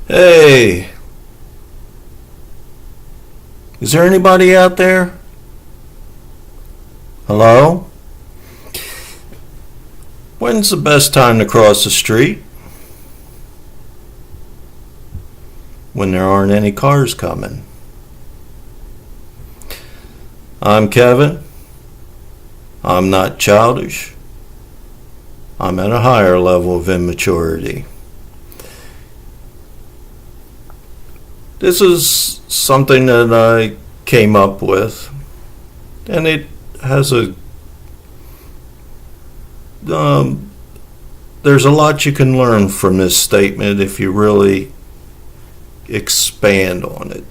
Hey, is there anybody out there? Hello? When's the best time to cross the street? When there aren't any cars coming. I'm Kevin. I'm not childish. I'm at a higher level of immaturity. This is something that I came up with, and it has there's a lot you can learn from this statement if you really expand on it.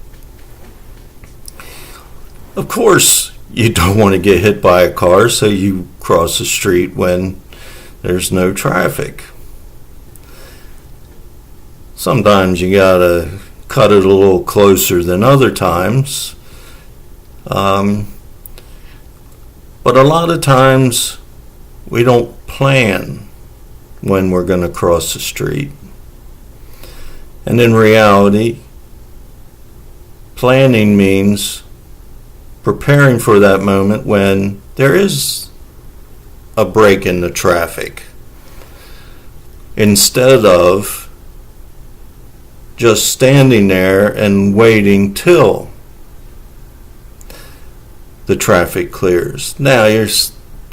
Of course, you don't want to get hit by a car, so you cross the street when there's no traffic. Sometimes you gotta cut it a little closer than other times. But a lot of times we don't plan when we're going to cross the street. And in reality, planning means preparing for that moment when there is a break in the traffic, instead of just standing there and waiting till the traffic clears. Now you're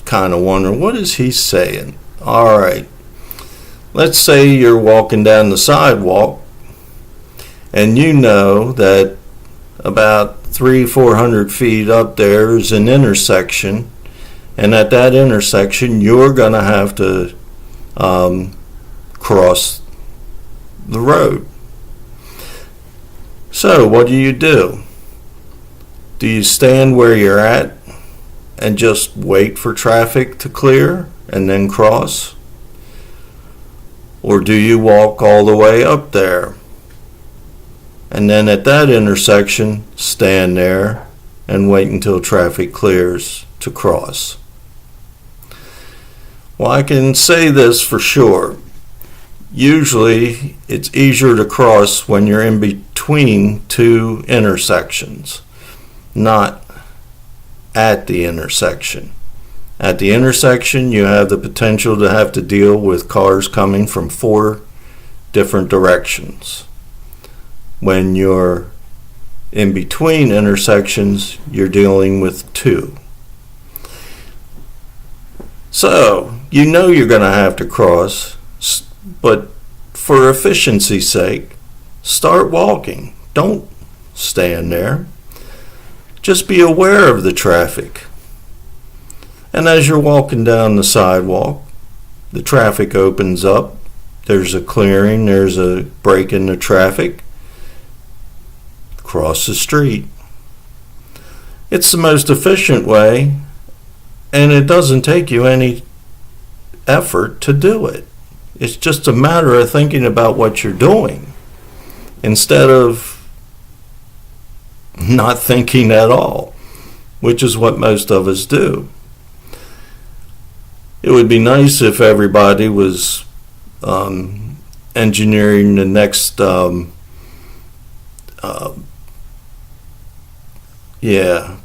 kind of wondering, what is he saying? All right, let's say you're walking down the sidewalk and you know that about 300-400 feet up there is an intersection, and at that intersection you're going to have to cross the road. So what do? Do you stand where you're at and just wait for traffic to clear and then cross? Or do you walk all the way up there and then at that intersection stand there and wait until traffic clears to cross? Well, I can say this for sure. Usually it's easier to cross when you're in between two intersections, not at the intersection. At the intersection, you have the potential to have to deal with cars coming from 4 different directions. When you're in between intersections, you're dealing with 2. So, you know you're going to have to cross, but for efficiency's sake, start walking. Don't stand there. Just be aware of the traffic. And as you're walking down the sidewalk, the traffic opens up. There's a clearing, there's a break in the traffic. Cross the street. It's the most efficient way, and it doesn't take you any effort to do it. It's just a matter of thinking about what you're doing instead of not thinking at all, which is what most of us do. It would be nice if everybody was engineering the next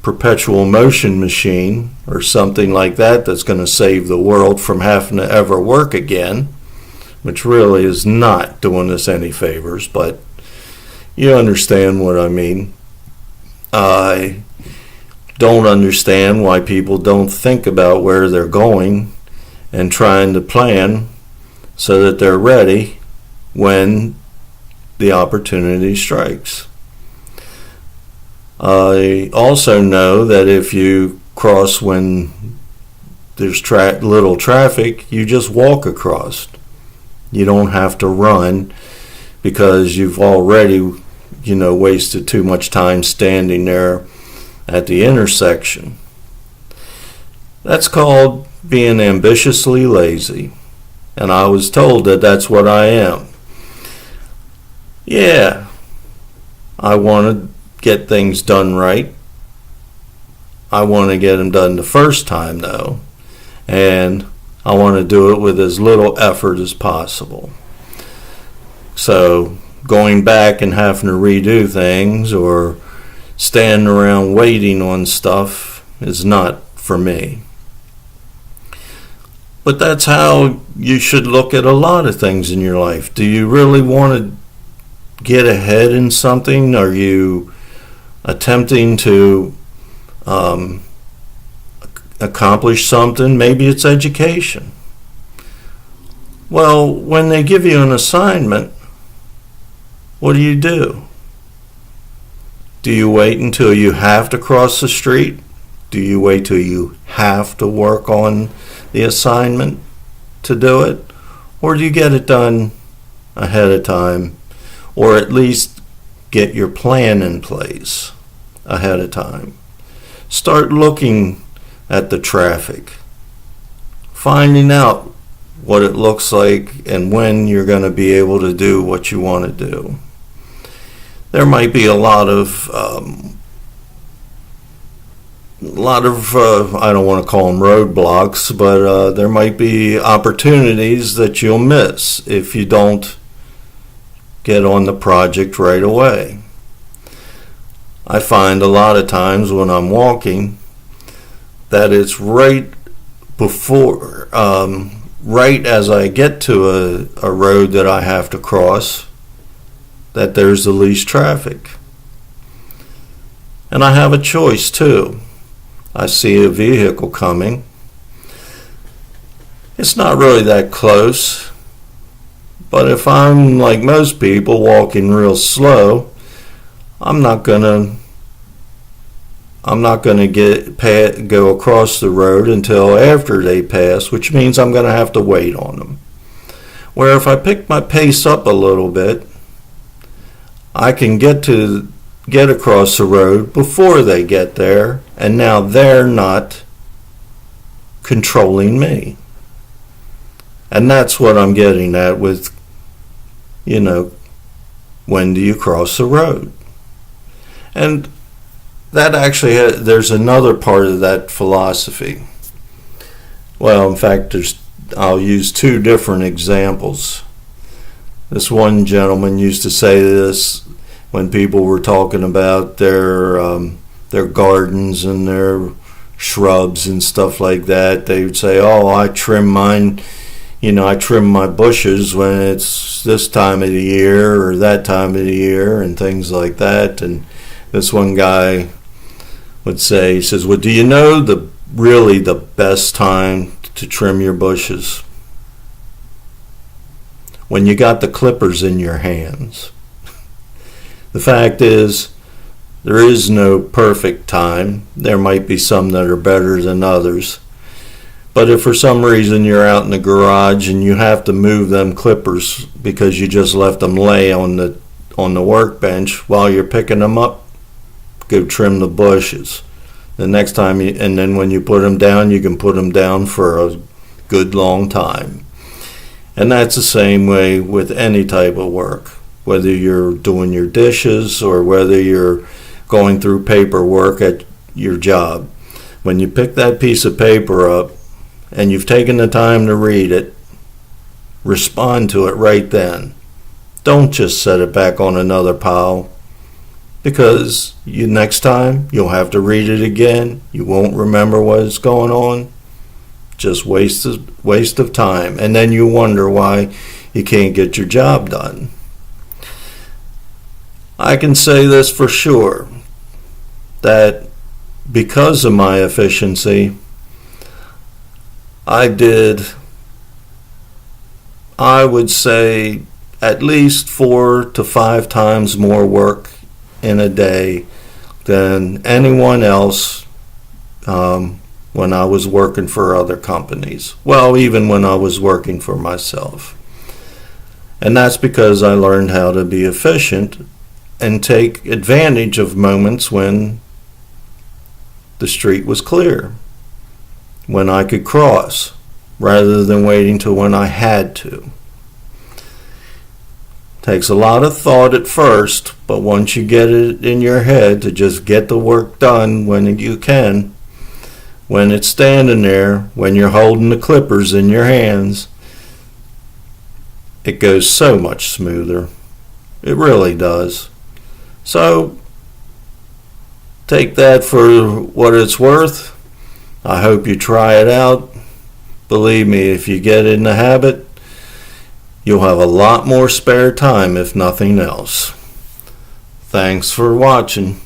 perpetual motion machine or something like that that's going to save the world from having to ever work again, which really is not doing us any favors, but you understand what I mean. I don't understand why people don't think about where they're going and trying to plan so that they're ready when the opportunity strikes. I also know that if you cross when there's little traffic, you just walk across. You don't have to run because you've already, wasted too much time standing there at the intersection. That's called being ambitiously lazy. And I was told that that's what I am. Yeah, I want to get things done right. I want to get them done the first time though. And I want to do it with as little effort as possible. So going back and having to redo things or standing around waiting on stuff is not for me. But that's how you should look at a lot of things in your life. Do you really want to get ahead in something? Are you attempting to accomplish something? Maybe it's education. Well, when they give you an assignment, what do? Do you wait until you have to cross the street? Do you wait till you have to work on the assignment to do it? Or do you get it done ahead of time? Or at least get your plan in place ahead of time. Start looking at the traffic, finding out what it looks like and when you're going to be able to do what you want to do. There might be a lot of I don't want to call them roadblocks, but there might be opportunities that you'll miss if you don't get on the project right away. I find a lot of times when I'm walking that it's right before, right as I get to a road that I have to cross, that there's the least traffic. And I have a choice too. I see a vehicle coming. It's not really that close, but if I'm like most people walking real slow, I'm not gonna go across the road until after they pass, which means I'm gonna have to wait on them. Where if I pick my pace up a little bit, I can get across the road before they get there, and now they're not controlling me. And that's what I'm getting at with, when do you cross the road? And that actually, there's another part of that philosophy. Well, in fact, I'll use two different examples. This one gentleman used to say this when people were talking about their gardens and their shrubs and stuff like that. They would say, "Oh, I trim mine. I trim my bushes when it's this time of the year or that time of the year," and things like that. And this one guy would say, he says, "Well, do you know the best time to trim your bushes? When you got the clippers in your hands." The fact is, there is no perfect time. There might be some that are better than others. But if for some reason you're out in the garage and you have to move them clippers because you just left them lay on the workbench while you're picking them up, go trim the bushes. The next time and then when you put them down, you can put them down for a good long time. And that's the same way with any type of work, whether you're doing your dishes or whether you're going through paperwork at your job. When you pick that piece of paper up and you've taken the time to read it, respond to it right then. Don't just set it back on another pile, because next time you'll have to read it again. You won't remember what's going on. Just waste of time, and then you wonder why you can't get your job done. I can say this for sure, that because of my efficiency, I would say, at least 4 to 5 times more work in a day than anyone else when I was working for other companies. Well, even when I was working for myself. And that's because I learned how to be efficient and take advantage of moments when the street was clear, when I could cross, rather than waiting till when I had to. Takes a lot of thought at first, but once you get it in your head to just get the work done when you can, when it's standing there, when you're holding the clippers in your hands, it goes so much smoother. It really does. So take that for what it's worth. I hope you try it out. Believe me, if you get in the habit, you'll have a lot more spare time if nothing else. Thanks for watching.